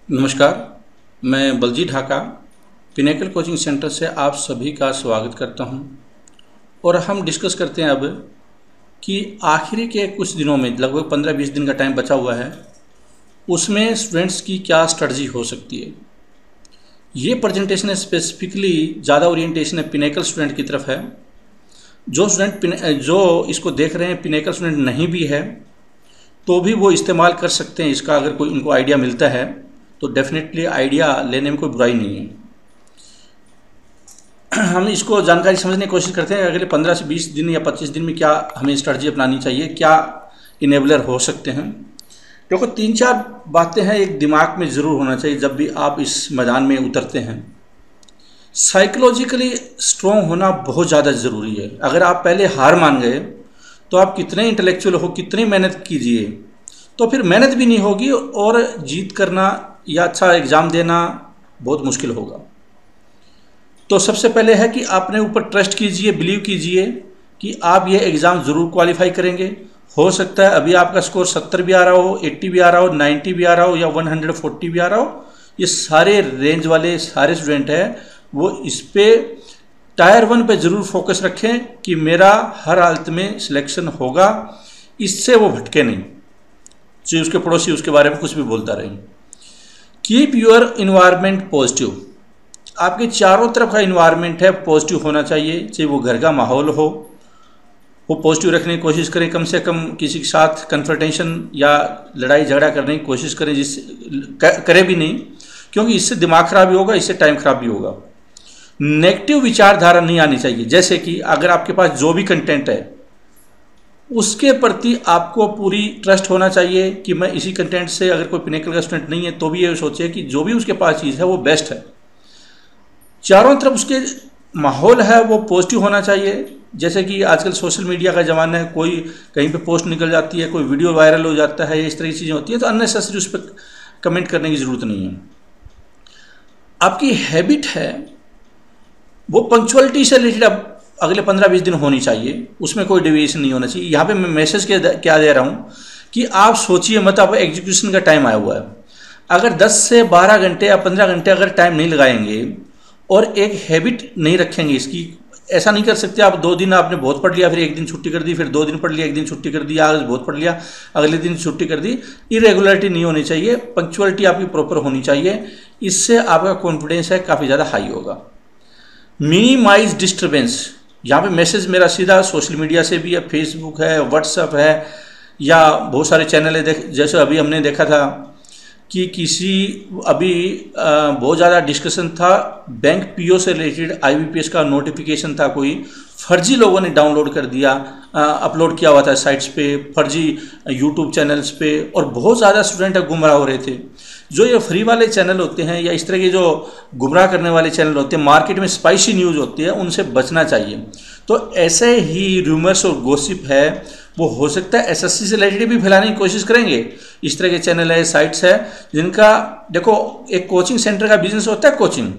नमस्कार, मैं Baljeet Dhaka pinnacle coaching centre से आप सभी का स्वागत करता हूं और हम डिस्कस करते हैं अब कि आखिरी के कुछ दिनों में लगभग 15-20 दिन का टाइम बचा हुआ है, उसमें स्टूडेंट्स की क्या स्ट्रेटजी हो सकती है। ये प्रेजेंटेशन स्पेसिफिकली ज़्यादा ओरिएंटेशन है पिनेकल स्टूडेंट की तरफ है। जो स्टूडेंट जो इसको देख रहे हैं पिनेकल स्टूडेंट नहीं भी है तो भी वो इस्तेमाल कर सकते हैं इसका। अगर कोई उनको आइडिया मिलता है तो डेफिनेटली आइडिया लेने में कोई बुराई नहीं है। हम इसको जानकारी समझने की कोशिश करते हैं अगले 15 से 20 दिन या 25 दिन में क्या हमें स्ट्रेटजी अपनानी चाहिए, क्या इनेबलर हो सकते हैं। देखो 3-4 बातें हैं एक दिमाग में ज़रूर होना चाहिए जब भी आप इस मैदान में उतरते हैं। साइकोलॉजिकली स्ट्रॉन्ग होना बहुत ज़्यादा ज़रूरी है। अगर आप पहले हार मान गए तो आप कितने इंटेलेक्चुअल हो, कितनी मेहनत कीजिए तो फिर मेहनत भी नहीं होगी और जीत करना या अच्छा एग्ज़ाम देना बहुत मुश्किल होगा। तो सबसे पहले है कि अपने ऊपर ट्रस्ट कीजिए, बिलीव कीजिए कि आप ये एग्ज़ाम ज़रूर क्वालिफाई करेंगे। हो सकता है अभी आपका स्कोर 70 भी आ रहा हो, 80 भी आ रहा हो, 90 भी आ रहा हो या 140 भी आ रहा हो। ये सारे रेंज वाले सारे स्टूडेंट हैं वो इस पे टायर 1 पे ज़रूर फोकस रखें कि मेरा हर हालत में सिलेक्शन होगा। इससे वो भटके नहीं, चाहे उसके पड़ोसी उसके बारे में कुछ भी बोलता रहे। Keep your environment positive. आपके चारों तरफ का इन्वायरमेंट है पॉजिटिव होना चाहिए, चाहे वो घर का माहौल हो वो पॉजिटिव रखने की कोशिश करें। कम से कम किसी के साथ कन्फ्रंटेशन या लड़ाई झगड़ा करने की कोशिश करें, जिससे करें भी नहीं, क्योंकि इससे दिमाग खराब भी होगा, इससे टाइम खराब भी होगा। नेगेटिव विचारधारा नहीं आनी चाहिए। जैसे कि अगर आपके पास जो भी कंटेंट है उसके प्रति आपको पूरी ट्रस्ट होना चाहिए कि मैं इसी कंटेंट से, अगर कोई पिनेकल का स्टूडेंट नहीं है तो भी ये सोचे कि जो भी उसके पास चीज़ है वो बेस्ट है। चारों तरफ उसके माहौल है वो पॉजिटिव होना चाहिए। जैसे कि आजकल सोशल मीडिया का ज़माना है, कोई कहीं पे पोस्ट निकल जाती है, कोई वीडियो वायरल हो जाता है, इस तरह की चीज़ें होती हैं तो अननेसेसरी उस पर कमेंट करने की ज़रूरत नहीं है। आपकी हैबिट है वो पंक्चुअलिटी से रिलेटेड अब अगले 15-20 दिन होनी चाहिए, उसमें कोई डेविएशन नहीं होना चाहिए। यहाँ पे मैं मैसेज क्या दे रहा हूँ कि आप सोचिए मत, अब एग्जीक्यूशन का टाइम आया हुआ है। अगर 10 से 12 घंटे या 15 घंटे अगर टाइम नहीं लगाएंगे और एक हैबिट नहीं रखेंगे इसकी, ऐसा नहीं कर सकते आप 2 दिन आपने बहुत पढ़ लिया, फिर 1 दिन छुट्टी कर दी, फिर 2 दिन पढ़ लिया, 1 दिन छुट्टी कर दी, आज बहुत पढ़ लिया, अगले दिन छुट्टी कर दी। इरेगुलरिटी नहीं होनी चाहिए, पंक्चुअलिटी आपकी प्रॉपर होनी चाहिए। इससे आपका कॉन्फिडेंस है काफ़ी ज़्यादा हाई होगा। Minimise disturbance. यहाँ पे मैसेज मेरा सीधा सोशल मीडिया से भी है, फेसबुक है, व्हाट्सएप है या बहुत सारे चैनल है। जैसे अभी हमने देखा था कि अभी बहुत ज़्यादा डिस्कशन था बैंक पीओ से रिलेटेड, आईबीपीएस का नोटिफिकेशन था, कोई फर्जी लोगों ने डाउनलोड कर दिया, अपलोड किया हुआ था साइट्स पे, फर्जी यूट्यूब चैनल्स पे, और बहुत ज़्यादा स्टूडेंट गुमराह हो रहे थे। जो ये फ्री वाले चैनल होते हैं या इस तरह के जो गुमराह करने वाले चैनल होते हैं, मार्केट में स्पाइसी न्यूज़ होती है, उनसे बचना चाहिए। तो ऐसे ही रूमर्स और गॉसिप है वो हो सकता है एसएससी से रिलेटेड भी फैलाने की कोशिश करेंगे। इस तरह के चैनल है, साइट्स है जिनका, देखो एक कोचिंग सेंटर का बिजनेस होता है कोचिंग,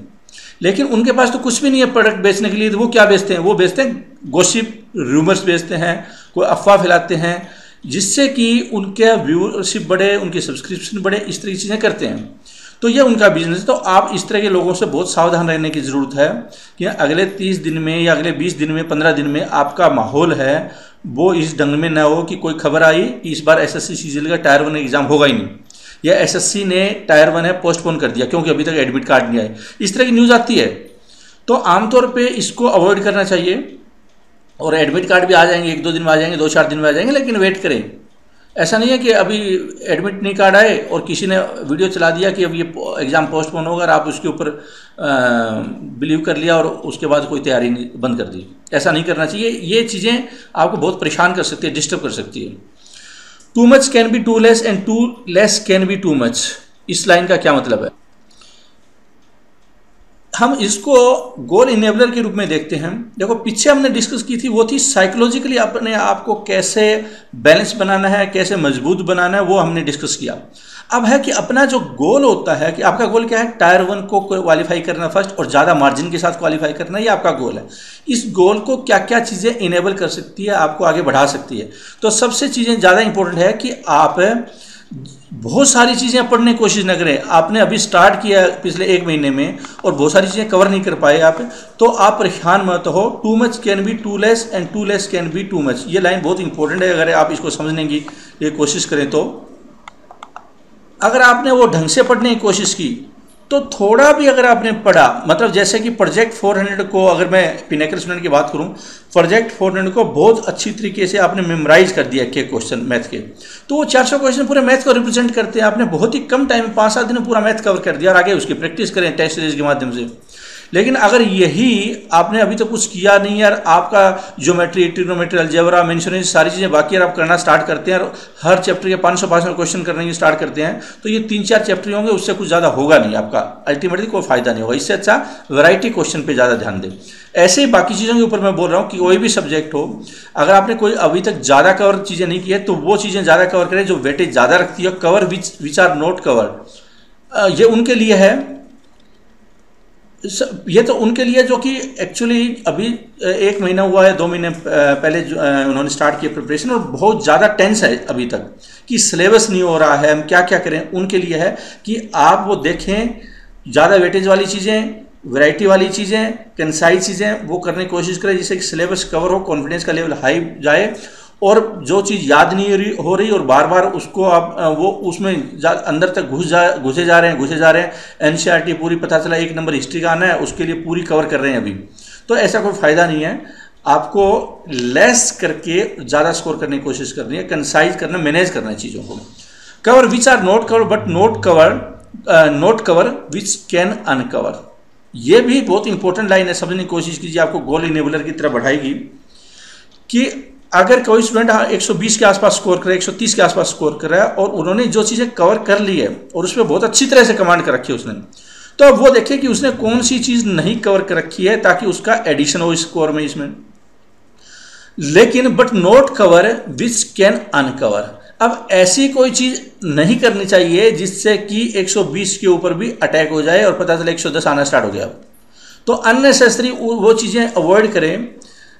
लेकिन उनके पास तो कुछ भी नहीं है प्रोडक्ट बेचने के लिए। तो वो क्या बेचते हैं? वो बेचते हैं गॉसिप, रूमर्स बेचते हैं, कोई अफवाह फैलाते हैं जिससे कि उनके व्यूअरशिप बढ़े, उनकी सब्सक्रिप्शन बढ़े, इस तरह की चीज़ें करते हैं। तो ये उनका बिजनेस है। तो आप इस तरह के लोगों से बहुत सावधान रहने की ज़रूरत है कि अगले 30 दिन में या अगले 20 दिन में, 15 दिन में आपका माहौल है वो इस ढंग में न हो कि कोई खबर आई कि इस बार एसएससी सीजीएल का टायर 1 एग्ज़ाम होगा ही नहीं, या एसएससी ने टायर 1 है पोस्टपोन कर दिया क्योंकि अभी तक एडमिट कार्ड नहीं आए। इस तरह की न्यूज़ आती है। तो आमतौर पर इसको अवॉइड करना चाहिए। और एडमिट कार्ड भी आ जाएंगे, 1-2 दिन में आ जाएंगे, 2-4 दिन में आ जाएंगे, लेकिन वेट करें। ऐसा नहीं है कि अभी एडमिट नहीं कार्ड आए और किसी ने वीडियो चला दिया कि अब ये एग्ज़ाम पोस्टपोन होगा और आप उसके ऊपर बिलीव कर लिया और उसके बाद कोई तैयारी बंद कर दी। ऐसा नहीं करना चाहिए। ये चीज़ें आपको बहुत परेशान कर सकती है, डिस्टर्ब कर सकती है। Too much can be too less and too less can be too much. इस लाइन का क्या मतलब है? हम इसको गोल इनेबलर के रूप में देखते हैं। देखो पीछे हमने डिस्कस की थी, वो थी साइकोलॉजिकली अपने आप को कैसे बैलेंस बनाना है, कैसे मजबूत बनाना है, वो हमने डिस्कस किया। अब है कि अपना जो गोल होता है कि आपका गोल क्या है, टायर 1 को क्वालिफाई करना फर्स्ट और ज़्यादा मार्जिन के साथ क्वालिफाई करना, ये आपका गोल है। इस गोल को क्या क्या चीज़ें इनेबल कर सकती है, आपको आगे बढ़ा सकती है। तो सबसे चीज़ें ज़्यादा इंपॉर्टेंट है कि आप बहुत सारी चीज़ें पढ़ने की कोशिश न करें। आपने अभी स्टार्ट किया पिछले 1 महीने में और बहुत सारी चीज़ें कवर नहीं कर पाए आप, तो आप परेशान मत हो। Too much can be too less and too less can be too much, ये लाइन बहुत इंपॉर्टेंट है। अगर आप इसको समझने की ये कोशिश करें तो अगर आपने वो ढंग से पढ़ने की कोशिश की तो थोड़ा भी अगर आपने पढ़ा, मतलब जैसे कि प्रोजेक्ट 400 को, अगर मैं पिनेकल स्टूडेंट की बात करूं, प्रोजेक्ट 400 को बहुत अच्छी तरीके से आपने मेमोराइज कर दिया के क्वेश्चन मैथ के, तो वो 400 क्वेश्चन पूरे मैथ को रिप्रेजेंट करते हैं। आपने बहुत ही कम टाइम में 5-7 दिन में पूरा मैथ कवर कर दिया और आगे उसकी प्रैक्टिस करें टेस्ट सीरीज के माध्यम से। लेकिन अगर यही आपने अभी तक कुछ किया नहीं यार, आपका ज्योमेट्री, ट्रिग्नोमेट्री, अलजेब्रा, मेंशनिंग सारी चीज़ें बाकी आप करना स्टार्ट करते हैं और हर चैप्टर के 500 क्वेश्चन करने की स्टार्ट करते हैं, तो ये 3-4 चैप्टर होंगे, उससे कुछ ज़्यादा होगा नहीं आपका, अल्टीमेटली कोई फायदा नहीं होगा। इससे अच्छा वैरायटी क्वेश्चन पे ज़्यादा ध्यान दें। ऐसे ही बाकी चीज़ों के ऊपर मैं बोल रहा हूँ कि कोई भी सब्जेक्ट हो, अगर आपने कोई अभी तक ज़्यादा कवर चीज़ें नहीं की है तो वो चीज़ें ज़्यादा कवर करें जो वेटेज ज़्यादा रखती है। Cover which are not cover, ये उनके लिए है, ये तो उनके लिए जो कि एक्चुअली अभी 1 महीना हुआ है, 2 महीने पहले उन्होंने स्टार्ट किया प्रिपरेशन और बहुत ज़्यादा टेंस है अभी तक कि सिलेबस नहीं हो रहा है, हम क्या क्या करें। उनके लिए है कि आप वो देखें, ज़्यादा वेटेज वाली चीज़ें, वैरायटी वाली चीज़ें, कंसाइज चीज़ें वो करने की कोशिश करें जिससे कि सिलेबस कवर हो, कॉन्फिडेंस का लेवल हाई जाए और जो चीज़ याद नहीं हो रही और बार बार उसको आप वो उसमें अंदर तक घुसे जा रहे हैं। एनसीईआरटी पूरी पता चला 1 नंबर हिस्ट्री का आना है, उसके लिए पूरी कवर कर रहे हैं अभी, तो ऐसा कोई फ़ायदा नहीं है। आपको लेस करके ज़्यादा स्कोर करने की कोशिश करनी है, कंसाइज करना, मैनेज करना है चीज़ों को। Cover which are not cover but not cover which can uncover, ये भी बहुत इंपॉर्टेंट लाइन है, समझने की कोशिश कीजिए, आपको गोल इनेबलर की तरह बढ़ाएगी। कि अगर कोई स्टूडेंट 120 के आसपास स्कोर करे, 130 के आसपास स्कोर कर रहा है और उन्होंने जो चीज़ें कवर कर ली है और उसमें बहुत अच्छी तरह से कमांड कर रखी है उसने, तो अब वो देखे कि उसने कौन सी चीज़ नहीं कवर कर रखी है ताकि उसका एडिशन हो स्कोर में इसमें। लेकिन but not cover which can uncover, अब ऐसी कोई चीज़ नहीं करनी चाहिए जिससे कि 120 के ऊपर भी अटैक हो जाए और पता चले 110 आना स्टार्ट हो गया। तो अननेसेसरी वो चीज़ें अवॉइड करें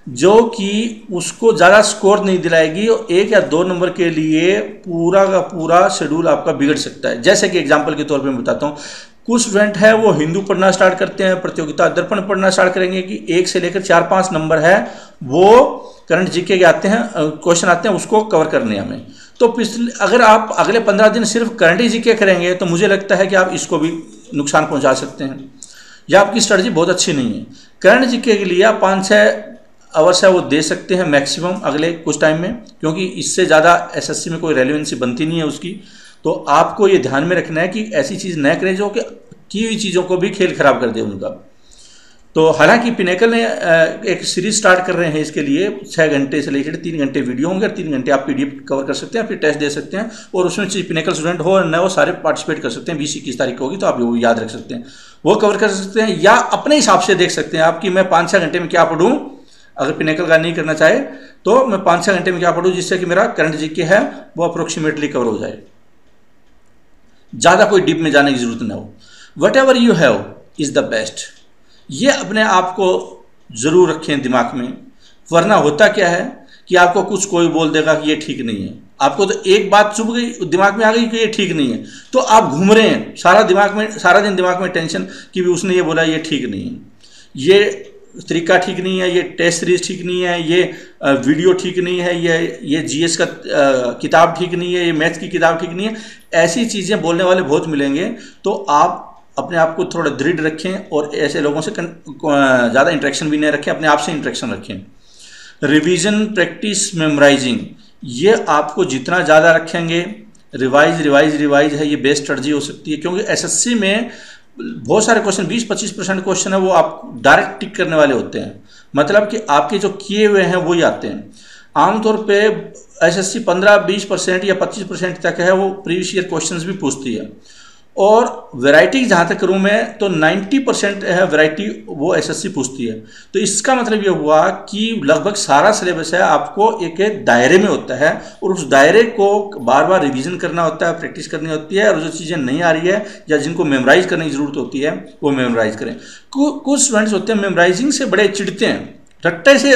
जो कि उसको ज़्यादा स्कोर नहीं दिलाएगी और 1 या 2 नंबर के लिए पूरा का पूरा शेड्यूल आपका बिगड़ सकता है। जैसे कि एग्जांपल के तौर पे मैं बताता हूँ, कुछ स्टूडेंट है वो हिंदू पढ़ना स्टार्ट करते हैं, प्रतियोगिता दर्पण पढ़ना स्टार्ट करेंगे कि 1 से लेकर 4-5 नंबर है वो करंट जीके के आते हैं, क्वेश्चन आते हैं, उसको कवर करने हमें। तो पिछले अगर आप अगले 15 दिन सिर्फ करंट जीके करेंगे तो मुझे लगता है कि आप इसको भी नुकसान पहुँचा सकते हैं या आपकी स्ट्रेटजी बहुत अच्छी नहीं है। करंट जीके के लिए आप 5-6 आवर्स है वो दे सकते हैं मैक्सिमम अगले कुछ टाइम में, क्योंकि इससे ज़्यादा एसएससी में कोई रेलिवेंसी बनती नहीं है उसकी। तो आपको ये ध्यान में रखना है कि ऐसी चीज़ न करें जो कि की हुई चीज़ों को भी खेल खराब कर दे उनका। तो हालांकि पिनेकल ने एक सीरीज स्टार्ट कर रहे हैं इसके लिए, 6 घंटे से लेकर 3 घंटे वीडियो होंगे और 3 घंटे आप पीडीएफ कवर कर सकते हैं, फिर टेस्ट दे सकते हैं और उसमें पिनेकल स्टूडेंट हो न हो सारे पार्टिसिपेट कर सकते हैं। 20-21 तारीख होगी तो आप वो याद रख सकते हैं, वो कवर कर सकते हैं या अपने हिसाब से देख सकते हैं आप कि मैं 5-6 घंटे में क्या पढ़ूँ। अगर पिनेकल का नहीं करना चाहे तो मैं 5-6 घंटे में क्या पढ़ूँ जिससे कि मेरा करंट जीके है वो अप्रोक्सीमेटली कवर हो जाए, ज़्यादा कोई डीप में जाने की जरूरत ना हो। What ever you have is the best, ये अपने आप को ज़रूर रखें दिमाग में, वरना होता क्या है कि आपको कुछ कोई बोल देगा कि ये ठीक नहीं है, आपको तो एक बात चुभ गई, दिमाग में आ गई कि ये ठीक नहीं है, तो आप घूम रहे हैं सारा दिन दिमाग में टेंशन कि भी उसने ये बोला ये ठीक नहीं है, ये तरीका ठीक नहीं है, ये टेस्ट सीरीज ठीक नहीं है, ये वीडियो ठीक नहीं है, ये जीएस का किताब ठीक नहीं है, ये मैथ की किताब ठीक नहीं है। ऐसी चीज़ें बोलने वाले बहुत मिलेंगे, तो आप अपने आप को थोड़ा दृढ़ रखें और ऐसे लोगों से ज़्यादा इंटरेक्शन भी नहीं रखें, अपने आप से इंटरेक्शन रखें। रिवीजन, प्रैक्टिस, मेमोराइजिंग, ये आपको जितना ज़्यादा रखेंगे, रिवाइज है, ये बेस्ट स्ट्रेटजी हो सकती है। क्योंकि एसएससी में बहुत सारे क्वेश्चन 20-25% क्वेश्चन है वो आप डायरेक्ट टिक करने वाले होते हैं, मतलब कि आपके जो किए हुए हैं वही आते हैं। आमतौर पे एसएससी 15-20% या 25% तक है वो प्रीवियस ईयर क्वेश्चंस भी पूछती है, और वैरायटी जहाँ तक करूँ मैं तो 90% है वैरायटी वो एसएससी पूछती है। तो इसका मतलब ये हुआ कि लगभग सारा सिलेबस है आपको एक दायरे में होता है और उस दायरे को बार बार रिवीजन करना होता है, प्रैक्टिस करनी होती है, और जो चीज़ें नहीं आ रही है या जिनको मेमोराइज करने की ज़रूरत होती है वो मेमोराइज करें। कुछ स्टूडेंट्स होते हैं मेमोराइजिंग से बड़े चिढ़ते हैं, रट्टे से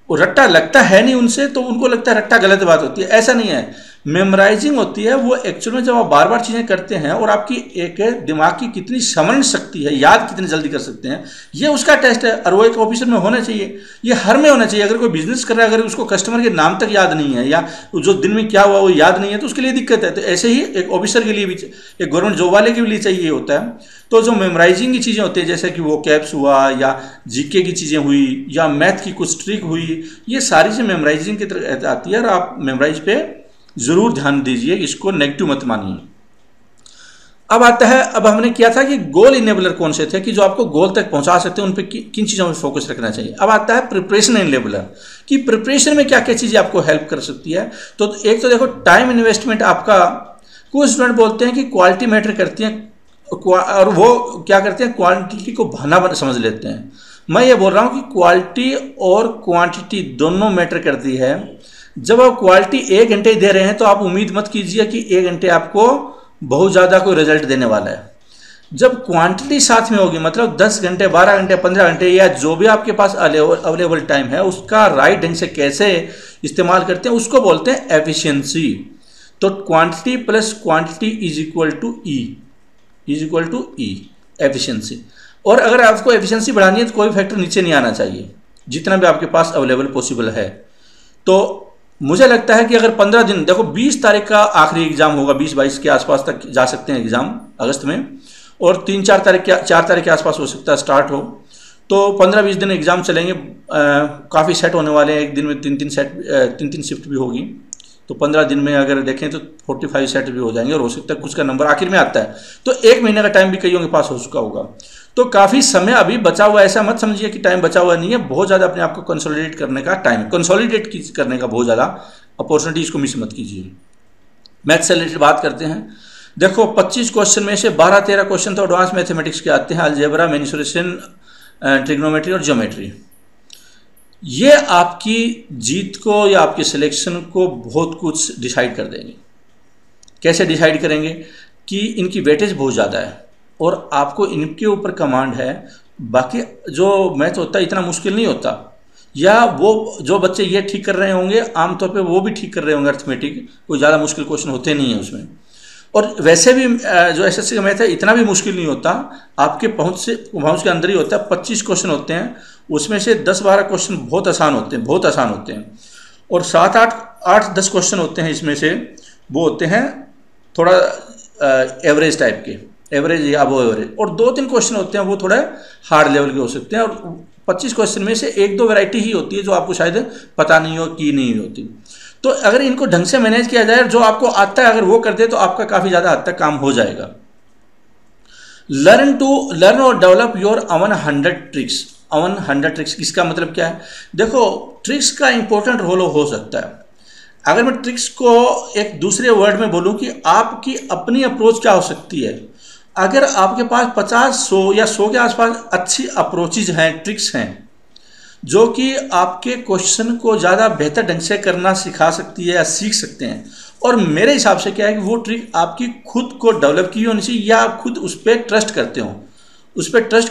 रट्टा लगता है नहीं उनसे, तो उनको लगता है रट्टा गलत बात होती है। ऐसा नहीं है, मेमोराइजिंग होती है वो एक्चुअल में जब आप बार बार चीज़ें करते हैं और आपकी एक दिमाग की कितनी समझ शक्ति है, याद कितनी जल्दी कर सकते हैं, ये उसका टेस्ट है। और वो एक ऑफिसर में होना चाहिए, ये हर में होना चाहिए। अगर कोई बिजनेस कर रहा है, अगर उसको कस्टमर के नाम तक याद नहीं है या जो दिन में क्या हुआ वो याद नहीं है, तो उसके लिए दिक्कत है। तो ऐसे ही एक ऑफिसर के लिए भी, एक गवर्नमेंट जॉब वाले के लिए चाहिए होता है। तो जो मेमोराइजिंग की चीज़ें होती है, जैसे कि वो कैप्स हुआ या जीके की चीज़ें हुई या मैथ की कुछ ट्रिक हुई, ये सारी चीज़ें मेमोराइजिंग की तरह आती है। और आप मेमोराइज पे ज़रूर ध्यान दीजिए, इसको नेगेटिव मत मानिए। अब आता है, अब हमने किया था कि गोल इनेबलर कौन से थे कि जो आपको गोल तक पहुंचा सकते हैं, उन पे किन चीज़ों में फोकस रखना चाहिए। अब आता है प्रिपरेशन इनेबलर कि प्रिपरेशन में क्या क्या चीज़ें आपको हेल्प कर सकती है। तो एक तो देखो, टाइम इन्वेस्टमेंट आपका, कुछ स्टूडेंट बोलते हैं कि क्वालिटी मैटर करती है और वो क्या करते हैं, क्वांटिटी को बहाना समझ लेते हैं। मैं ये बोल रहा हूँ कि क्वालिटी और क्वांटिटी दोनों मैटर करती है। जब आप क्वालिटी 1 घंटे दे रहे हैं तो आप उम्मीद मत कीजिए कि 1 घंटे आपको बहुत ज़्यादा कोई रिजल्ट देने वाला है। जब क्वांटिटी साथ में होगी, मतलब 10 घंटे, 12 घंटे, 15 घंटे या जो भी आपके पास अवेलेबल टाइम है, उसका राइट ढंग से कैसे इस्तेमाल करते हैं, उसको बोलते हैं एफिशिएंसी। तो quantity plus quantity is equal to E, efficiency. और अगर आपको एफिशिएंसी बढ़ानी है तो कोई फैक्टर नीचे नहीं आना चाहिए, जितना भी आपके पास अवेलेबल पॉसिबल है। तो मुझे लगता है कि अगर 15 दिन, देखो 20 तारीख का आखिरी एग्जाम होगा, 20-22 के आसपास तक जा सकते हैं एग्जाम अगस्त में, और 3-4 तारीख 4 तारीख के आसपास हो सकता है स्टार्ट हो। तो 15-20 दिन एग्जाम चलेंगे, काफ़ी सेट होने वाले हैं। एक दिन में 3-3 शिफ्ट भी होगी, तो 15 दिन में अगर देखें तो 45 सेट भी हो जाएंगे, और हो सकता है कुछ का नंबर आखिर में आता है। तो 1 महीने का टाइम भी कईयों के पास हो चुका होगा। तो काफ़ी समय अभी बचा हुआ है। ऐसा मत समझिए कि टाइम बचा हुआ नहीं है, बहुत ज़्यादा अपने आप को कंसोलिडेट करने का टाइम है, कंसोलिडेट करने का बहुत ज़्यादा अपॉर्चुनिटी, इसको मिस मत कीजिए। मैथ से रिलेटेड बात करते हैं। देखो 25 क्वेश्चन में से 12-13 क्वेश्चन तो एडवांस मैथमेटिक्स के आते हैं, अलजेब्रा, मेनिसुरेशन, ट्रिग्नोमेट्री और ज्योमेट्री। ये आपकी जीत को या आपके सिलेक्शन को बहुत कुछ डिसाइड कर देंगे। कैसे डिसाइड करेंगे कि इनकी वेटेज बहुत ज़्यादा है और आपको इनके ऊपर कमांड है। बाकी जो मैथ होता है इतना मुश्किल नहीं होता, या वो जो बच्चे ये ठीक कर रहे होंगे आमतौर पे वो भी ठीक कर रहे होंगे, अर्थमेटिक कोई ज़्यादा मुश्किल क्वेश्चन होते नहीं है उसमें। और वैसे भी जो एसएससी का मैथ है इतना भी मुश्किल नहीं होता, आपके पहुँच के अंदर ही होता है। 25 क्वेश्चन होते हैं, उसमें से 10-12 क्वेश्चन बहुत आसान होते हैं, और 7-8-10 क्वेश्चन होते हैं इसमें से वो होते हैं थोड़ा एवरेज टाइप के, एवरेज या अबव एवरेज, और 2-3 क्वेश्चन होते हैं वो थोड़ा हार्ड लेवल के हो सकते हैं। और 25 क्वेश्चन में से 1-2 वैरायटी ही होती है जो आपको शायद पता नहीं हो कि नहीं होती। तो अगर इनको ढंग से मैनेज किया जाए, जो आपको आता है अगर वो कर दे, तो आपका काफ़ी ज़्यादा हद तक काम हो जाएगा। लर्न और डेवलप योर 100 ट्रिक्स। 100 ट्रिक्स इसका मतलब क्या है? देखो, ट्रिक्स का इंपॉर्टेंट रोल हो सकता है। अगर मैं ट्रिक्स को एक दूसरे वर्ड में बोलूं कि आपकी अपनी अप्रोच क्या हो सकती है। अगर आपके पास 50-100 या 100 के आसपास अच्छी अप्रोचेज हैं, ट्रिक्स हैं, जो कि आपके क्वेश्चन को ज़्यादा बेहतर ढंग से करना सिखा सकती है या सीख सकते हैं, और मेरे हिसाब से क्या है कि वो ट्रिक आपकी खुद को डेवलप की होनी चाहिए, या आप खुद उस पर ट्रस्ट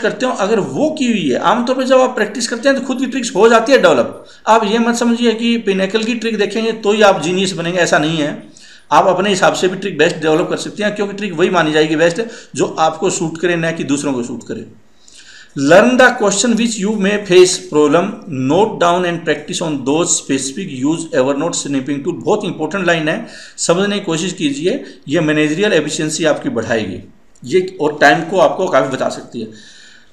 करते हो, अगर वो की हुई है। आमतौर पे जब आप प्रैक्टिस करते हैं तो खुद की ट्रिक्स हो जाती है डेवलप। आप ये मत समझिए कि पिनेकल की ट्रिक देखेंगे तो ही आप जीनियस बनेंगे, ऐसा नहीं है। आप अपने हिसाब से भी ट्रिक बेस्ट डेवलप कर सकते हैं, क्योंकि ट्रिक वही मानी जाएगी बेस्ट जो आपको सूट करे, न कि दूसरों को सूट करे। Learn the question which you may face problem, note down and practice on those specific, use Evernote snipping tool. बहुत इंपॉर्टेंट लाइन है, समझने की कोशिश कीजिए। ये मैनेजरियल एफिशिएंसी आपकी बढ़ाएगी ये, और टाइम को आपको काफ़ी बचा सकती है।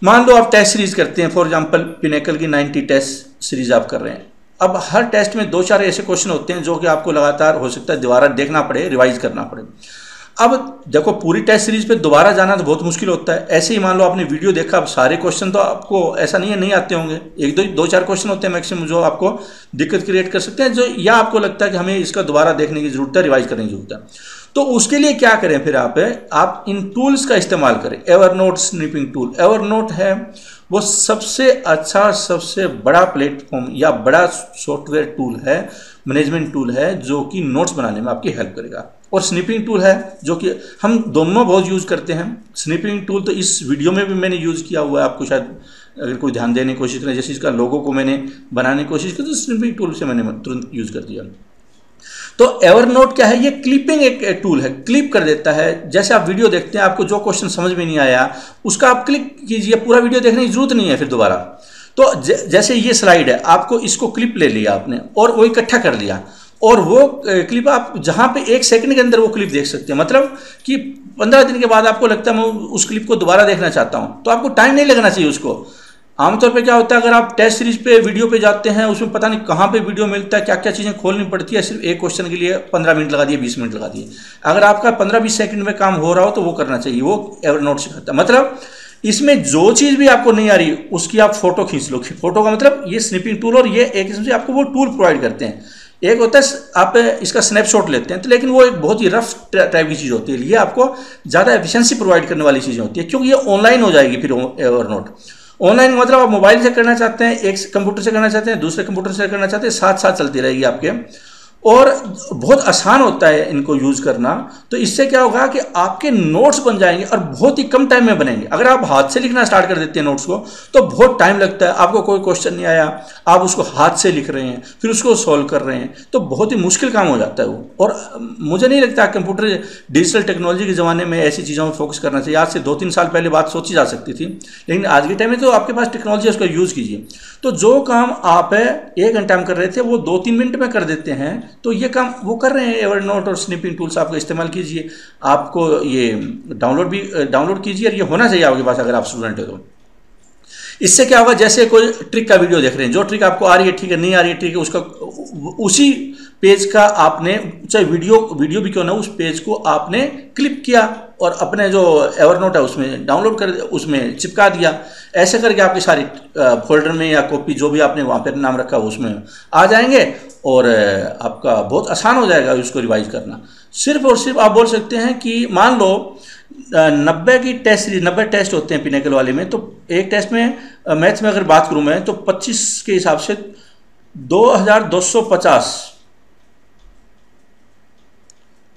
मान लो आप टेस्ट सीरीज करते हैं, फॉर एग्जांपल पिनेकल की 90 टेस्ट सीरीज आप कर रहे हैं। अब हर टेस्ट में 2-4 ऐसे क्वेश्चन होते हैं जो कि आपको लगातार हो सकता है दोबारा देखना पड़े, रिवाइज करना पड़े। अब देखो, पूरी टेस्ट सीरीज पे दोबारा जाना तो बहुत मुश्किल होता है। ऐसे ही मान लो आपने वीडियो देखा, अब सारे क्वेश्चन तो आपको ऐसा नहीं आते होंगे, 1-2-4 क्वेश्चन होते हैं मैक्सिमम जो आपको दिक्कत क्रिएट कर सकते हैं, जो या आपको लगता है कि हमें इसका दोबारा देखने की जरूरत है, रिवाइज करने की जरूरत है। तो उसके लिए क्या करें फिर आप इन टूल्स का इस्तेमाल करें। एवरनोट स्निपिंग टूल, एवरनोट है वो सबसे अच्छा, सबसे बड़ा प्लेटफॉर्म या बड़ा सॉफ्टवेयर टूल है, मैनेजमेंट टूल है, जो कि नोट्स बनाने में आपकी हेल्प करेगा। और स्निपिंग टूल है जो कि हम दोनों बहुत यूज़ करते हैं। स्निपिंग टूल तो इस वीडियो में भी मैंने यूज़ किया हुआ है, आपको शायद अगर कोई ध्यान देने की कोशिश करें, जैसे इसका लोगो को मैंने बनाने की कोशिश की तो स्निपिंग टूल से मैंने तुरंत यूज़ कर दिया। तो एवरनोट क्या है, ये क्लिपिंग एक टूल है, क्लिप कर देता है। जैसे आप वीडियो देखते हैं, आपको जो क्वेश्चन समझ में नहीं आया उसका आप क्लिक कीजिए, पूरा वीडियो देखने की जरूरत नहीं है फिर दोबारा। तो जैसे ये स्लाइड है, आपको इसको क्लिप ले लिया आपने और वो इकट्ठा कर लिया, और वो क्लिप आप जहाँ पे 1 सेकंड के अंदर वो क्लिप देख सकते हैं। मतलब कि 15 दिन के बाद आपको लगता है मैं उस क्लिप को दोबारा देखना चाहता हूँ, तो आपको टाइम नहीं लगना चाहिए उसको। आमतौर पे क्या होता है, अगर आप टेस्ट सीरीज पे वीडियो पे जाते हैं, उसमें पता नहीं कहाँ पे वीडियो मिलता है, क्या क्या चीज़ें खोलनी पड़ती है, सिर्फ एक क्वेश्चन के लिए 15 मिनट लगा दिए, 20 मिनट लगा दिए। अगर आपका 15-20 सेकंड में काम हो रहा हो तो वो करना चाहिए, वो एवरनोट सिखाता है। मतलब इसमें जो चीज़ भी आपको नहीं आ रही उसकी आप फोटो खींच लो। फोटो का मतलब ये स्निपिंग टूल, और ये एक किस्म से आपको वो टूल प्रोवाइड करते हैं। एक होता है आप इसका स्नैपशॉट लेते हैं, तो लेकिन वो एक बहुत ही रफ टाइप की चीज़ होती है, ये आपको ज़्यादा एफिशिएंसी प्रोवाइड करने वाली चीज़ें होती है, क्योंकि ये ऑनलाइन हो जाएगी। फिर एवरनोट ऑनलाइन मतलब आप मोबाइल से करना चाहते हैं, एक कंप्यूटर से करना चाहते हैं, दूसरे कंप्यूटर से करना चाहते हैं, साथ साथ चलती रहेगी आपके, और बहुत आसान होता है इनको यूज़ करना। तो इससे क्या होगा कि आपके नोट्स बन जाएंगे और बहुत ही कम टाइम में बनेंगे। अगर आप हाथ से लिखना स्टार्ट कर देते हैं नोट्स को तो बहुत टाइम लगता है, आपको कोई क्वेश्चन नहीं आया, आप उसको हाथ से लिख रहे हैं, फिर उसको सॉल्व कर रहे हैं, तो बहुत ही मुश्किल काम हो जाता है वो। और मुझे नहीं लगता कंप्यूटर डिजिटल टेक्नोलॉजी के ज़माने में ऐसी चीज़ों में फोकस करना चाहिए। आज से 2-3 साल पहले बात सोची जा सकती थी, लेकिन आज के टाइम में तो आपके पास टेक्नोलॉजी है, उसका यूज़ कीजिए। तो जो काम आप 1 घंटा में कर रहे थे वो 2-3 मिनट में कर देते हैं, तो ये काम वो कर रहे हैं। एवरनोट और स्निपिंग टूल्स आपका इस्तेमाल कीजिए, आपको ये डाउनलोड कीजिए, और ये होना चाहिए आपके पास अगर आप स्टूडेंट है तो। इससे क्या होगा, जैसे कोई ट्रिक का वीडियो देख रहे हैं, जो ट्रिक आपको आ रही है ठीक है, नहीं आ रही है ठीक है, उसका उसी पेज का आपने, चाहे वीडियो भी क्यों ना, उस पेज को आपने क्लिप किया और अपने जो एवरनोट है उसमें डाउनलोड कर, उसमें चिपका दिया। ऐसे करके आपकी सारी फोल्डर में या कॉपी जो भी आपने वहाँ पर नाम रखा उसमें आ जाएंगे, और आपका बहुत आसान हो जाएगा उसको रिवाइज करना। सिर्फ और सिर्फ आप बोल सकते हैं कि मान लो 90 की टेस्ट सीरीज, 90 टेस्ट होते हैं पिनेकल वाले में, तो एक टेस्ट में मैथ्स में अगर बात करूं मैं तो 25 के हिसाब से 2250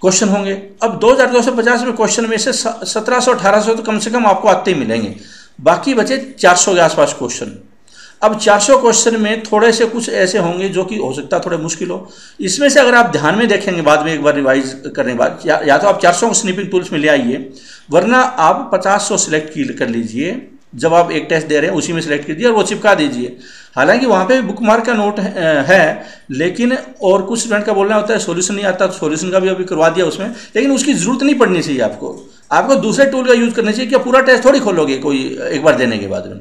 क्वेश्चन होंगे। अब 2250 में क्वेश्चन में से 1700-1800 तो कम से कम आपको आते ही मिलेंगे, बाकी बचे 400 के आसपास क्वेश्चन। अब 400 क्वेश्चन में थोड़े से कुछ ऐसे होंगे जो कि हो सकता है थोड़े मुश्किल हो। इसमें से अगर आप ध्यान में देखेंगे बाद में एक बार रिवाइज करने के बाद, या तो आप 400 को स्निपिंग टूल्स में ले आइए, वरना आप 50 सिलेक्ट कर लीजिए। जब आप एक टेस्ट दे रहे हैं उसी में सिलेक्ट कीजिए और वो चिपका दीजिए। हालांकि वहाँ पे बुक मार्क का नोट है, लेकिन और कुछ स्टूडेंट का बोलना होता है सॉल्यूशन नहीं आता, तो सॉल्यूशन का भी अभी करवा दिया उसमें, लेकिन उसकी जरूरत नहीं पड़नी चाहिए आपको दूसरे टूल का यूज़ करना चाहिए। कि पूरा टेस्ट थोड़ी खोलोगे कोई एक बार देने के बाद में,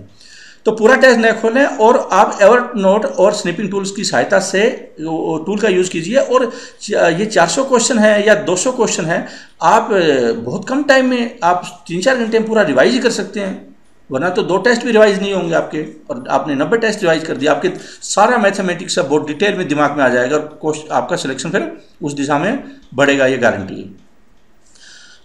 तो पूरा टेस्ट न खोलें, और आप एवरनोट और स्निपिंग टूल्स की सहायता से टूल का यूज़ कीजिए। और ये 400 क्वेश्चन है या 200 क्वेश्चन है, आप बहुत कम टाइम में आप 3-4 घंटे में पूरा रिवाइज ही कर सकते हैं, वरना तो 2 टेस्ट भी रिवाइज नहीं होंगे आपके। और आपने 90 टेस्ट रिवाइज कर दिया, आपके सारा मैथमेटिक्स बहुत डिटेल में दिमाग में आ जाएगा, और आपका सिलेक्शन फिर उस दिशा में बढ़ेगा, ये गारंटी है।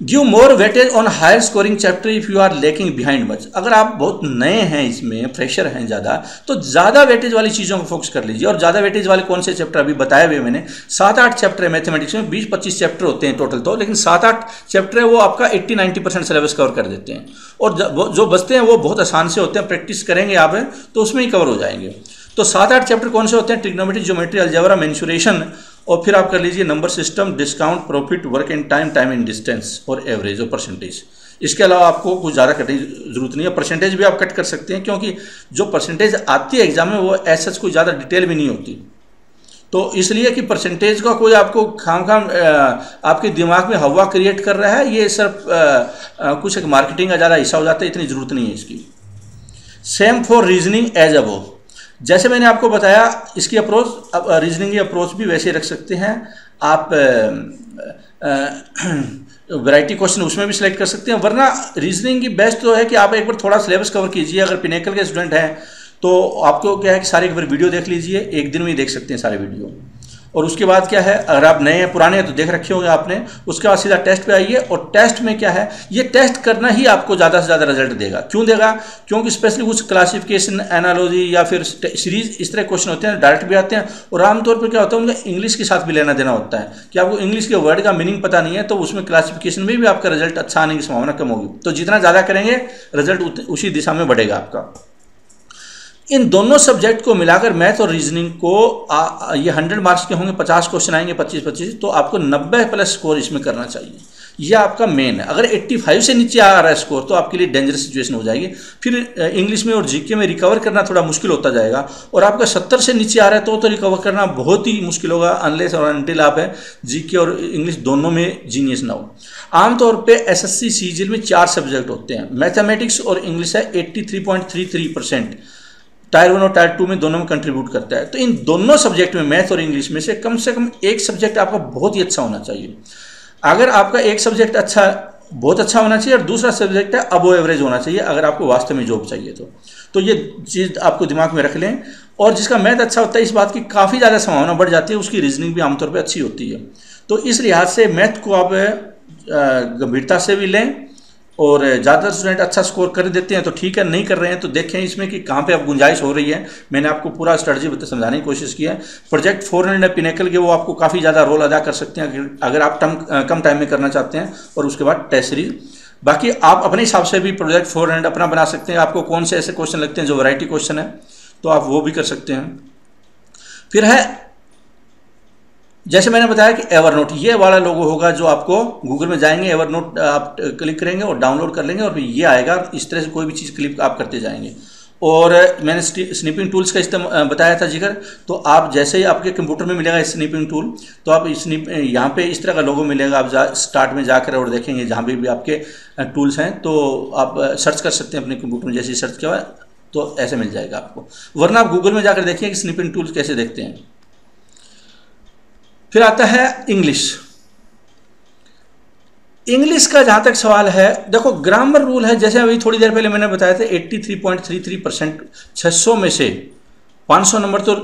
Give more weightage on higher scoring chapter if you are lacking behind much. अगर आप बहुत नए हैं, इसमें फ्रेशर हैं ज़्यादा, तो ज़्यादा वेटेज वाली चीज़ों को फोकस कर लीजिए। और ज़्यादा वेटेज वाले कौन से चैप्टर अभी बताए हुए मैंने, 7-8 चैप्टर है मैथमेटिक्स में, 20-25 चैप्टर होते हैं टोटल तो, लेकिन 7-8 चैप्टर है वो आपका 80-90% सिलेबस कवर कर देते हैं। और जो बचते हैं वो बहुत आसान से होते हैं, प्रैक्टिस करेंगे आप तो उसमें ही कवर हो जाएंगे। तो 7-8 चैप्टर कौन से होते हैं, ट्रिग्नोमेट्री, ज्योमेट्री, अलजेब्रा, मेंसुरेशन, और फिर आप कर लीजिए number system, discount, profit, work and time, time and distance, और एवरेज और परसेंटेज। इसके अलावा आपको कुछ ज़्यादा करने की जरूरत नहीं है। परसेंटेज भी आप कट कर सकते हैं, क्योंकि जो परसेंटेज आती है एग्जाम में वो ऐसा कोई ज़्यादा डिटेल में नहीं होती, तो इसलिए कि परसेंटेज का कोई आपको खाम आपके दिमाग में हवा क्रिएट कर रहा है, ये सिर्फ कुछ एक मार्केटिंग का ज़्यादा हिस्सा हो जाता है, इतनी ज़रूरत नहीं है इसकी। Same for reasoning as above. जैसे मैंने आपको बताया, इसकी अप्रोच, अब रीजनिंग की अप्रोच भी वैसे रख सकते हैं आप। वैरायटी क्वेश्चन उसमें भी सिलेक्ट कर सकते हैं, वरना रीजनिंग की बेस्ट तो है कि आप एक बार थोड़ा सिलेबस कवर कीजिए। अगर पिनेकल के स्टूडेंट हैं तो आपको क्या है कि सारे एक बार वीडियो देख लीजिए, एक दिन में ही देख सकते हैं सारे वीडियो। और उसके बाद क्या है, अगर आप नए हैं, पुराने हैं तो देख रखे होंगे आपने, उसके बाद सीधा टेस्ट पे आइए। और टेस्ट में क्या है, ये टेस्ट करना ही आपको ज़्यादा से ज़्यादा रिजल्ट देगा। क्यों देगा, क्योंकि स्पेशली कुछ क्लासिफिकेशन, एनालॉजी या फिर सीरीज, इस तरह क्वेश्चन होते हैं, डायरेक्ट भी आते हैं। और आमतौर पर क्या होता है, उनका इंग्लिश के साथ भी लेना देना होता है, कि आपको इंग्लिश के वर्ड का मीनिंग पता नहीं है, तो उसमें क्लासिफिकेशन में भी आपका रिजल्ट अच्छा आने की संभावना कम होगी। तो जितना ज़्यादा करेंगे रिजल्ट उसी दिशा में बढ़ेगा आपका। इन दोनों सब्जेक्ट को मिलाकर मैथ और रीजनिंग को ये 100 मार्क्स के होंगे, 50 क्वेश्चन आएंगे, 25-25, तो आपको 90 प्लस स्कोर इसमें करना चाहिए। यह आपका मेन है। अगर 85 से नीचे आ रहा है स्कोर तो आपके लिए डेंजरस सिचुएशन हो जाएगी। फिर इंग्लिश में और जीके में रिकवर करना थोड़ा मुश्किल होता जाएगा। और आपका 70 से नीचे आ रहा है तो रिकवर करना बहुत ही मुश्किल होगा, अनलेस और अनटिल आप है जीके और इंग्लिश दोनों में जीनियस ना हो। आमतौर पे एसएससी सीजीएल में 4 सब्जेक्ट होते हैं, मैथमेटिक्स और इंग्लिश है 83.33%, टायर 1 और टायर 2 में दोनों में कंट्रीब्यूट करता है। तो इन दोनों सब्जेक्ट में, मैथ और इंग्लिश में से कम एक सब्जेक्ट आपका बहुत ही अच्छा होना चाहिए। अगर आपका एक सब्जेक्ट बहुत अच्छा होना चाहिए और दूसरा सब्जेक्ट है अबव एवरेज होना चाहिए, अगर आपको वास्तव में जॉब चाहिए तो ये चीज़ आपको दिमाग में रख लें। और जिसका मैथ अच्छा होता है इस बात की काफ़ी ज़्यादा संभावना बढ़ जाती है, उसकी रीजनिंग भी आमतौर पर अच्छी होती है। तो इस लिहाज से मैथ को आप गंभीरता से भी लें। और ज़्यादातर स्टूडेंट अच्छा स्कोर कर देते हैं तो ठीक है, नहीं कर रहे हैं तो देखें इसमें कि कहाँ पे आप गुंजाइश हो रही है। मैंने आपको पूरा स्ट्रेटजी समझाने की कोशिश की है। प्रोजेक्ट 400 पिनेकल के वो आपको काफ़ी ज़्यादा रोल अदा कर सकते हैं अगर आप कम टाइम में करना चाहते हैं। और उसके बाद टेस्ट सीरीज, बाकी आप अपने हिसाब से भी प्रोजेक्ट 400 अपना बना सकते हैं। आपको कौन से ऐसे क्वेश्चन लगते हैं जो वैरायटी क्वेश्चन है तो आप वो भी कर सकते हैं। फिर है, जैसे मैंने बताया कि एवरनोट, ये वाला लोगो होगा जो आपको गूगल में जाएंगे, एवरनोट आप क्लिक करेंगे और डाउनलोड कर लेंगे और फिर ये आएगा। इस तरह से कोई भी चीज़ क्लिक आप करते जाएंगे। और मैंने स्निपिंग टूल्स का इस्तेमाल बताया था जिक्र, तो आप जैसे ही आपके कंप्यूटर में मिलेगा स्निपिंग टूल, तो आप यहाँ पे इस तरह का लोगो मिलेगा। आप स्टार्ट में जाकर और देखेंगे जहाँ भी आपके टूल्स हैं तो आप सर्च कर सकते हैं अपने कंप्यूटर में। जैसे ही सर्च किया तो ऐसे मिल जाएगा आपको, वरना आप गूगल में जाकर देखिए कि स्निपिंग टूल्स कैसे देखते हैं। फिर आता है इंग्लिश। इंग्लिश का जहाँ तक सवाल है, देखो ग्रामर रूल है, जैसे अभी थोड़ी देर पहले मैंने बताया था 83.33%, 600 में से 500 नंबर तो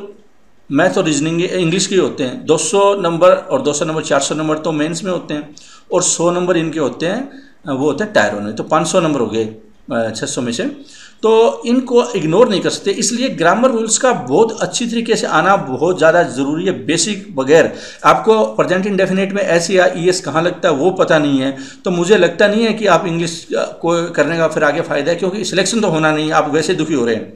मैथ और रीजनिंग इंग्लिश के होते हैं, 200 नंबर और 200 नंबर 400 नंबर तो मेंस में होते हैं, और 100 नंबर इनके होते हैं, वो होते हैं टायर 1 में। तो 500 नंबर हो गए 600 में से, तो इनको इग्नोर नहीं कर सकते। इसलिए ग्रामर रूल्स का बहुत अच्छी तरीके से आना बहुत ज़्यादा ज़रूरी है। बेसिक बगैर आपको प्रेजेंट इंडेफिनिट में एस या ईएस कहाँ लगता है वो पता नहीं है, तो मुझे लगता नहीं है कि आप इंग्लिश को करने का फिर आगे फ़ायदा है, क्योंकि सिलेक्शन तो होना नहीं, आप वैसे दुखी हो रहे हैं।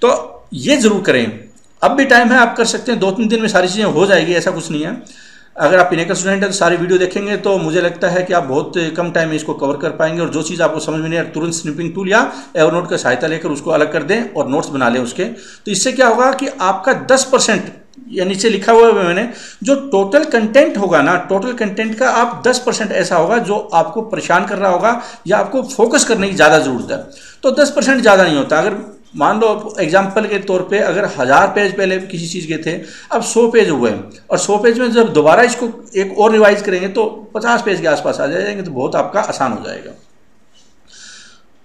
तो ये ज़रूर करें, अब भी टाइम है, आप कर सकते हैं, 2-3 दिन में सारी चीज़ें हो जाएगी, ऐसा कुछ नहीं है। अगर आप पिनेकल स्टूडेंट हैं तो सारी वीडियो देखेंगे तो मुझे लगता है कि आप बहुत कम टाइम में इसको कवर कर पाएंगे। और जो चीज़ आपको समझ में नहीं आ रही, तुरंत स्निपिंग टूल या एवरनोट का सहायता लेकर उसको अलग कर दें और नोट्स बना लें उसके। तो इससे क्या होगा कि आपका 10%, या नीचे लिखा हुआ है मैंने, जो टोटल कंटेंट होगा ना, टोटल कंटेंट का आप 10% ऐसा होगा जो आपको परेशान कर रहा होगा या आपको फोकस करने की ज़्यादा ज़रूरत है। तो 10% ज़्यादा नहीं होता। अगर मान लो एग्जाम्पल के तौर पे अगर 1000 पेज पहले किसी चीज़ के थे, अब 100 पेज हुए, और 100 पेज में जब दोबारा इसको एक और रिवाइज करेंगे तो 50 पेज के आसपास आ जाएंगे, तो बहुत आपका आसान हो जाएगा।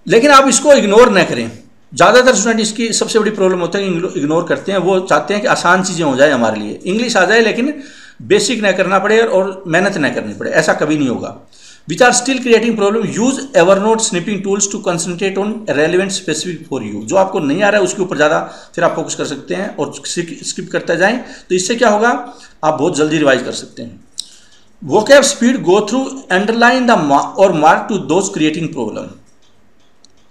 लेकिन आप इसको इग्नोर न करें। ज़्यादातर स्टूडेंट इसकी सबसे बड़ी प्रॉब्लम होता है कि इग्नोर करते हैं, वो चाहते हैं कि आसान चीज़ें हो जाए हमारे लिए, इंग्लिश आ जाए लेकिन बेसिक न करना पड़े और मेहनत न करनी पड़े। ऐसा कभी नहीं होगा। Which are still creating problem, use Evernote snipping tools to concentrate on relevant specific for you। जो आपको नहीं आ रहा है उसके ऊपर ज़्यादा फिर आप फोकस कर सकते हैं और स्किप करते जाएं, तो इससे क्या होगा, आप बहुत जल्दी रिवाइज कर सकते हैं। vocab speed, go through, underline the or mark to those creating problem।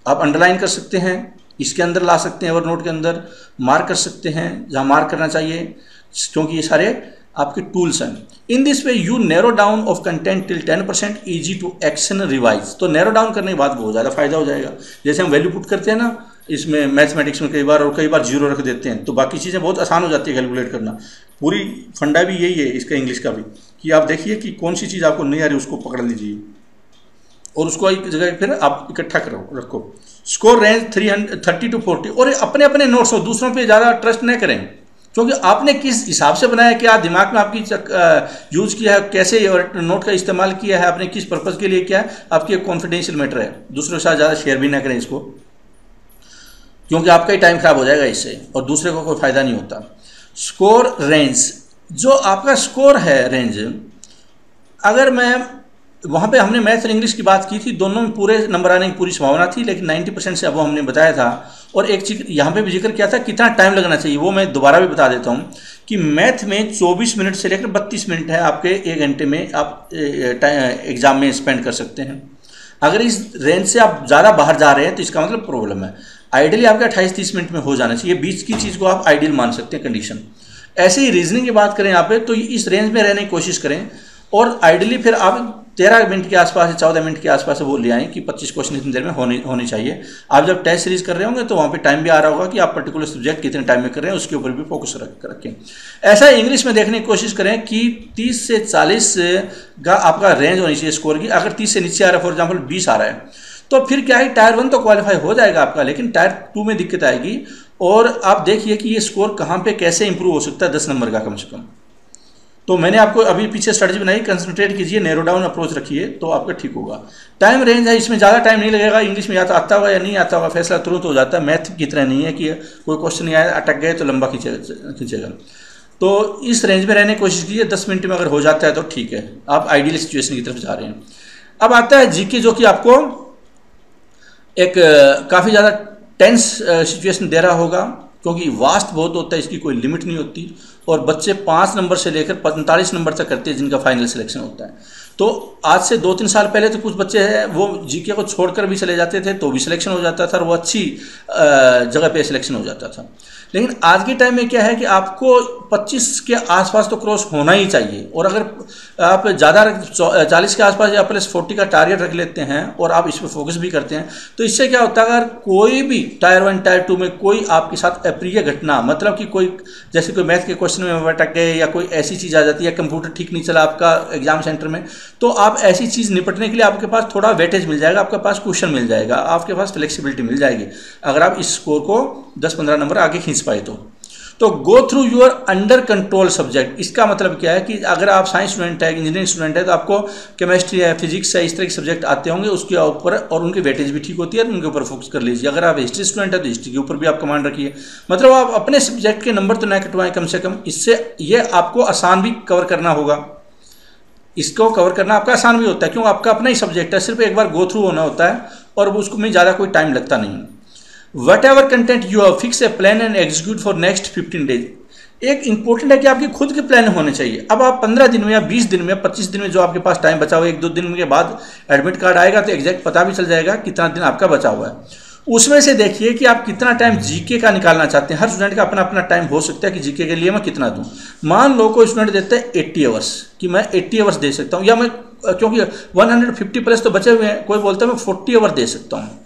आप अंडरलाइन कर सकते हैं, इसके अंदर ला सकते हैं, एवरनोट के अंदर मार्क कर सकते हैं जहाँ मार्क करना चाहिए, क्योंकि ये सारे आपके टूल्स हैं। In this way you narrow down of content till 10%, easy to action revise. तो नैरो डाउन करने के बाद बहुत ज़्यादा फायदा हो जाएगा। जैसे हम वैल्यू पुट करते हैं ना इसमें मैथमेटिक्स में कई बार, और कई बार जीरो रख देते हैं, तो बाकी चीज़ें बहुत आसान हो जाती है कैलकुलेट करना। पूरी फंडा भी यही है इसका इंग्लिश का भी, कि आप देखिए कि कौन सी चीज़ आपको नहीं आ रही उसको पकड़ लीजिए और उसको एक जगह फिर आप इकट्ठा करो रखो। स्कोर रेंज 30 to 40, और अपने अपने नोट्स हो, दूसरों पे ज़्यादा ट्रस्ट नहीं करें, क्योंकि आपने किस हिसाब से बनाया, क्या दिमाग में आपकी यूज़ किया है, कैसे नोट का इस्तेमाल किया है, आपने किस पर्पज़ के लिए किया है, आपकी एक कॉन्फिडेंशियल मैटर है। दूसरों के साथ ज़्यादा शेयर भी ना करें इसको, क्योंकि आपका ही टाइम खराब हो जाएगा इससे और दूसरे को कोई फ़ायदा नहीं होता। स्कोर रेंज, जो आपका स्कोर है रेंज, अगर मैं वहाँ पे हमने मैथ और इंग्लिश की बात की थी, दोनों में पूरे नंबर आने की पूरी संभावना थी, लेकिन 90% से अब हमने बताया था। और एक चीज़ यहाँ पे भी जिक्र किया था कितना टाइम लगना चाहिए, वो मैं दोबारा भी बता देता हूँ कि मैथ में 24 मिनट से लेकर 32 मिनट है आपके 1 घंटे में आप एग्ज़ाम में स्पेंड कर सकते हैं। अगर इस रेंज से आप ज़्यादा बाहर जा रहे हैं तो इसका मतलब प्रॉब्लम है। आइडियली आपका 28-30 मिनट में हो जाना चाहिए। बीच की चीज़ को आप आइडियल मान सकते हैं कंडीशन। ऐसे ही रीजनिंग की बात करें यहाँ पे, तो इस रेंज में रहने की कोशिश करें और आइडियली फिर आप 13 मिनट के आसपास या 14 मिनट के आसपास वो ले आएँ कि 25 क्वेश्चन इतनी देर में होनी चाहिए। आप जब टेस्ट सीरीज कर रहे होंगे तो वहाँ पे टाइम भी आ रहा होगा कि आप पर्टिकुलर सब्जेक्ट कितने टाइम में कर रहे हैं, उसके ऊपर भी फोकस रखें। ऐसा इंग्लिश में देखने की कोशिश करें कि 30 से 40 का आपका रेंज होनी चाहिए स्कोर की। अगर 30 से नीचे आ रहा है, फॉर एग्जाम्पल 20 आ रहा है, तो फिर क्या है, टायर 1 तो क्वालिफाई हो जाएगा आपका, लेकिन टायर 2 में दिक्कत आएगी। और आप देखिए कि ये स्कोर कहाँ पे कैसे इंप्रूव हो सकता है 10 नंबर का कम से कम। तो मैंने आपको अभी पीछे स्ट्रेटजी बनाई, कंसंट्रेट कीजिए, नैरो डाउन अप्रोच रखिए तो आपका ठीक होगा। टाइम रेंज है, इसमें ज़्यादा टाइम नहीं लगेगा। इंग्लिश में या तो आता होगा या नहीं आता होगा, फैसला तुरंत हो जाता है। मैथ की तरह नहीं है कि कोई क्वेश्चन नहीं आया, अटक गए तो लंबा खींचेगा। तो इस रेंज में रहने की कोशिश कीजिए। 10 मिनट में अगर हो जाता है तो ठीक है, आप आइडियल सिचुएशन की तरफ जा रहे हैं। अब आता है जीके, जो कि आपको एक काफ़ी ज़्यादा टेंस सिचुएशन दे रहा होगा, क्योंकि वास्ट बहुत होता है, इसकी कोई लिमिट नहीं होती। और बच्चे 5 नंबर से लेकर 45 नंबर तक करते हैं जिनका फाइनल सिलेक्शन होता है। तो आज से 2-3 साल पहले तो कुछ बच्चे हैं वो जीके को छोड़कर भी चले जाते थे तो भी सिलेक्शन हो जाता था और वो अच्छी जगह पे सिलेक्शन हो जाता था। लेकिन आज के टाइम में क्या है कि आपको 25 के आसपास तो क्रॉस होना ही चाहिए। और अगर आप ज़्यादा 40 के आसपास या +40 का टारगेट रख लेते हैं और आप इस पर फोकस भी करते हैं, तो इससे क्या होता है, अगर कोई भी टायर 1 टायर 2 में कोई आपके साथ अप्रिय घटना, मतलब कि कोई जैसे कोई मैथ के क्वेश्चन में अटक गए या कोई ऐसी चीज़ आ जाती है, कंप्यूटर ठीक नहीं चला आपका एग्जाम सेंटर में, तो आप ऐसी चीज़ निपटने के लिए आपके पास थोड़ा वेटेज मिल जाएगा, आपके पास क्वेश्चन मिल जाएगा, आपके पास फ्लेक्सिबिलिटी मिल जाएगी अगर आप इस स्कोर को 10-15 नंबर आगे खींच पाए तो go through your under control subject. इसका मतलब क्या है कि अगर आप साइंस स्टूडेंट है, इंजीनियरिंग स्टूडेंट है, तो आपको केमिस्ट्री है, फिजिक्स है, इस तरह के सब्जेक्ट आते होंगे, उसके ऊपर और उनकी वेटेज भी ठीक होती है, उनके ऊपर फोकस कर लीजिए। अगर आप हिस्ट्री स्टूडेंट है तो हिस्ट्री के ऊपर भी आप कमांड रखिए। मतलब आप अपने सब्जेक्ट के नंबर तो ना कटवाएं कम से कम, इससे ये आपको आसान भी कवर करना होगा। इसको कवर करना आपका आसान भी होता है, क्यों, आपका अपना ही सब्जेक्ट है, सिर्फ एक बार गो थ्रू होना होता है और उसको में ज़्यादा कोई टाइम लगता नहीं। Whatever content you have, fix a plan and execute for next 15 days। एक इंपॉर्टेंट है कि आपके खुद के प्लान होने चाहिए। अब आप 15 दिन में या 20 दिन में 25 दिन में जो आपके पास टाइम बचा हुआ है, 1-2 दिन के बाद एडमिट कार्ड आएगा तो एग्जैक्ट पता भी चल जाएगा कितना दिन आपका बचा हुआ है। उसमें से देखिए कि आप कितना टाइम जीके का निकालना चाहते हैं। हर स्टूडेंट का अपना अपना टाइम हो सकता है कि जीके के लिए मैं कितना दूं। मान लो कोई स्टूडेंट देता है 80 आवर्स कि मैं 80 आवर्स दे सकता हूं, या मैं क्योंकि 150+ तो बचे हुए हैं, कोई बोलता है मैं 40 आवर दे सकता हूँ।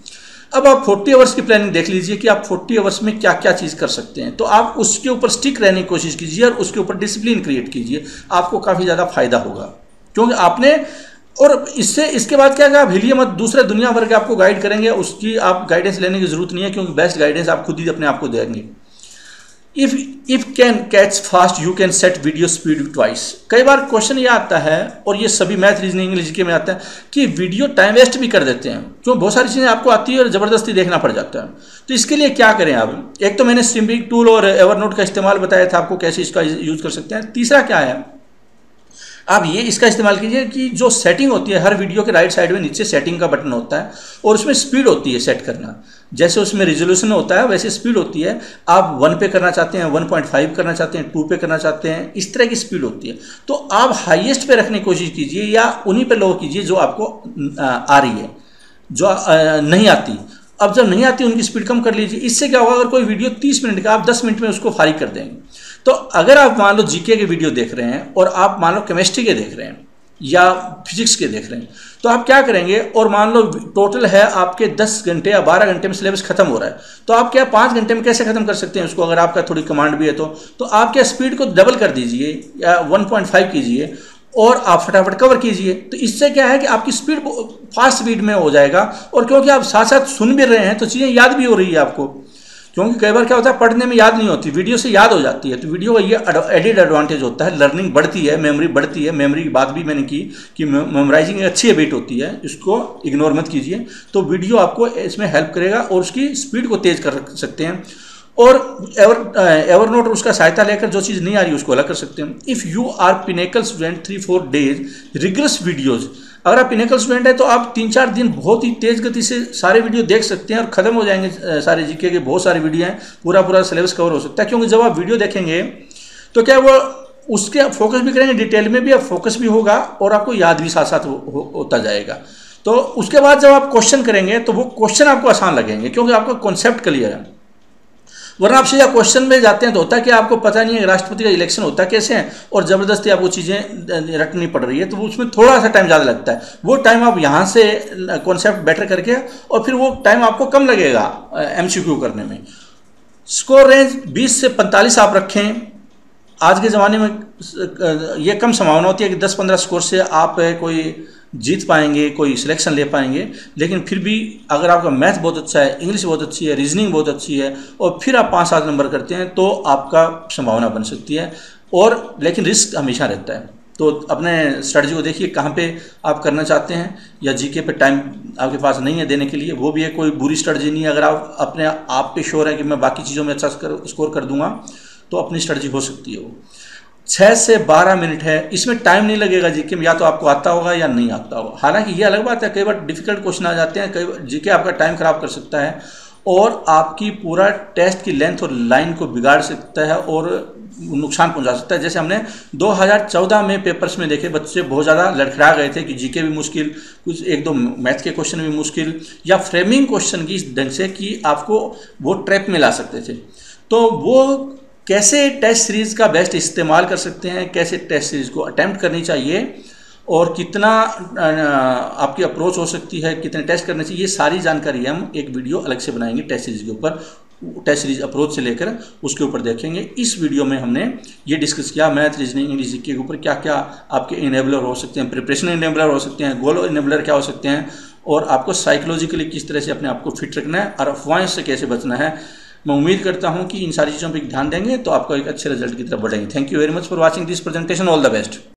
अब आप 40 आवर्स की प्लानिंग देख लीजिए कि आप 40 आवर्स में क्या क्या चीज़ कर सकते हैं, तो आप उसके ऊपर स्टिक रहने की कोशिश कीजिए और उसके ऊपर डिसिप्लिन क्रिएट कीजिए, आपको काफ़ी ज़्यादा फायदा होगा। क्योंकि आपने, और इसके बाद क्या है, आप हिलिए मत, दूसरे दुनिया भर के आपको गाइड करेंगे, उसकी आप गाइडेंस लेने की जरूरत नहीं है, क्योंकि बेस्ट गाइडेंस आप खुद ही अपने आप को देंगे। If can catch fast you can set video speed twice. कई बार क्वेश्चन ये आता है, और ये सभी मैथ, रीजनिंग, इंग्लिश के में आता है कि वीडियो टाइम वेस्ट भी कर देते हैं, क्यों, बहुत सारी चीज़ें आपको आती है और ज़बरदस्ती देखना पड़ जाता है। तो इसके लिए क्या करें आप, एक तो मैंने स्ट्रीमिंग टूल और एवरनोट का इस्तेमाल बताया था आपको कैसे इसका यूज़ कर सकते हैं। तीसरा क्या है, आप ये इसका इस्तेमाल कीजिए कि जो सेटिंग होती है, हर वीडियो के राइट साइड में नीचे सेटिंग का बटन होता है और उसमें स्पीड होती है सेट करना। जैसे उसमें रिजोल्यूशन होता है वैसे स्पीड होती है। आप 1 पे करना चाहते हैं, 1.5 करना चाहते हैं, 2 पे करना चाहते हैं, इस तरह की स्पीड होती है। तो आप हाईएस्ट पे रखने की कोशिश कीजिए या उन्हीं पे लो कीजिए जो आपको आ रही है, जो नहीं आती। अब जब नहीं आती उनकी स्पीड कम कर लीजिए। इससे क्या होगा, अगर कोई वीडियो 30 मिनट का, आप 10 मिनट में उसको फारिग कर देंगे। तो अगर आप मान लो जीके के वीडियो देख रहे हैं और आप मान लो केमिस्ट्री के देख रहे हैं या फिजिक्स के देख रहे हैं, तो आप क्या करेंगे, और मान लो टोटल है आपके 10 घंटे या 12 घंटे में सिलेबस खत्म हो रहा है, तो आप क्या 5 घंटे में कैसे खत्म कर सकते हैं उसको, अगर आपका थोड़ी कमांड भी है तो आप क्या स्पीड को डबल कर दीजिए या 1.5 कीजिए और आप फटाफट कवर कीजिए। तो इससे क्या है कि आपकी स्पीड फास्ट स्पीड में हो जाएगा, और क्योंकि आप साथ साथ सुन भी रहे हैं तो चीज़ें याद भी हो रही है आपको। क्योंकि कई बार क्या होता है, पढ़ने में याद नहीं होती, वीडियो से याद हो जाती है। तो वीडियो का ये एडिड एडवांटेज होता है, लर्निंग बढ़ती है, मेमोरी बढ़ती है। मेमोरी की बात भी मैंने की कि मेमोराइजिंग एक अच्छी हैबिट होती है, इसको इग्नोर मत कीजिए। तो वीडियो आपको इसमें हेल्प करेगा और उसकी स्पीड को तेज़ कर सकते हैं। और एवरनोट उसका सहायता लेकर जो चीज़ नहीं आ रही उसको अलग कर सकते हैं। If you are Pinnacle student 3-4 days regress videos, अगर आप पिनेकल स्टूडेंट है तो आप 3-4 दिन बहुत ही तेज़ गति से सारे वीडियो देख सकते हैं और ख़त्म हो जाएंगे सारे जीके के बहुत सारे वीडियो हैं, पूरा सिलेबस कवर हो सकता है। क्योंकि जब आप वीडियो देखेंगे तो क्या वो उसके फोकस भी करेंगे, डिटेल में भी, अब फोकस भी होगा और आपको याद भी साथ साथ होता जाएगा। तो तो उसके बाद जब आप क्वेश्चन करेंगे तो वो क्वेश्चन आपको आसान लगेंगे, क्योंकि आपका कॉन्सेप्ट क्लियर है। वरना आप सीधा क्वेश्चन में जाते हैं तो होता है कि आपको पता नहीं है राष्ट्रपति का इलेक्शन होता कैसे है, और ज़बरदस्ती आपको चीज़ें रटनी पड़ रही है, तो उसमें थोड़ा सा टाइम ज़्यादा लगता है। वो टाइम आप यहाँ से कॉन्सेप्ट बेटर करके, और फिर वो टाइम आपको कम लगेगा MCQ करने में। स्कोर रेंज 20 से 45 आप रखें। आज के ज़माने में ये कम संभावना होती है कि 10-15 स्कोर से आप कोई जीत पाएंगे, कोई सिलेक्शन ले पाएंगे, लेकिन फिर भी अगर आपका मैथ बहुत अच्छा है, इंग्लिश बहुत अच्छी है, रीजनिंग बहुत अच्छी है, और फिर आप 5-7 नंबर करते हैं तो आपका संभावना बन सकती है। और लेकिन रिस्क हमेशा रहता है। तो अपने स्ट्रेटजी को देखिए कहाँ पे आप करना चाहते हैं, या जीके पे टाइम आपके पास नहीं है देने के लिए, वो भी है, कोई बुरी स्ट्रेटजी नहीं है। अगर आप अपने आप पे श्योर है कि मैं बाकी चीज़ों में अच्छा स्कोर कर दूंगा, तो अपनी स्ट्रेटजी हो सकती है वो। 6 से 12 मिनट है, इसमें टाइम नहीं लगेगा जीके में, या तो आपको आता होगा या नहीं आता होगा। हालांकि ये अलग बात है, कई बार डिफिकल्ट क्वेश्चन आ जाते हैं, कई बार जीके आपका टाइम खराब कर सकता है और आपकी पूरा टेस्ट की लेंथ और लाइन को बिगाड़ सकता है और नुकसान पहुंचा सकता है। जैसे हमने 2014 में पेपर्स में देखे, बच्चे बहुत ज़्यादा लड़खड़ा गए थे कि जीके भी मुश्किल, कुछ 1-2 मैथ के क्वेश्चन भी मुश्किल, या फ्रेमिंग क्वेश्चन की इस ढंग से कि आपको वो ट्रैप में ला सकते थे। तो वो कैसे टेस्ट सीरीज़ का बेस्ट इस्तेमाल कर सकते हैं, कैसे टेस्ट सीरीज़ को अटैम्प्ट करनी चाहिए, और कितना आपकी अप्रोच हो सकती है, कितने टेस्ट करने चाहिए, ये सारी जानकारी हम एक वीडियो अलग से बनाएंगे टेस्ट सीरीज़ के ऊपर। टेस्ट सीरीज अप्रोच से लेकर उसके ऊपर देखेंगे। इस वीडियो में हमने ये डिस्कस किया मैथ, रीजनिंग, इंग्लिश के ऊपर क्या क्या आपके इनेबलर हो सकते हैं, प्रिपरेशन इनेबलर हो सकते हैं, गोल इनेबलर क्या हो सकते हैं, और आपको साइकोलॉजिकली किस तरह से अपने आप को फिट रखना है और अफवाहों से कैसे बचना है। मैं उम्मीद करता हूं कि इन सारी चीज़ों पर ध्यान देंगे तो आपको एक अच्छे रिजल्ट की तरफ बढ़ेंगे। Thank you very much for watching this presentation. All the best.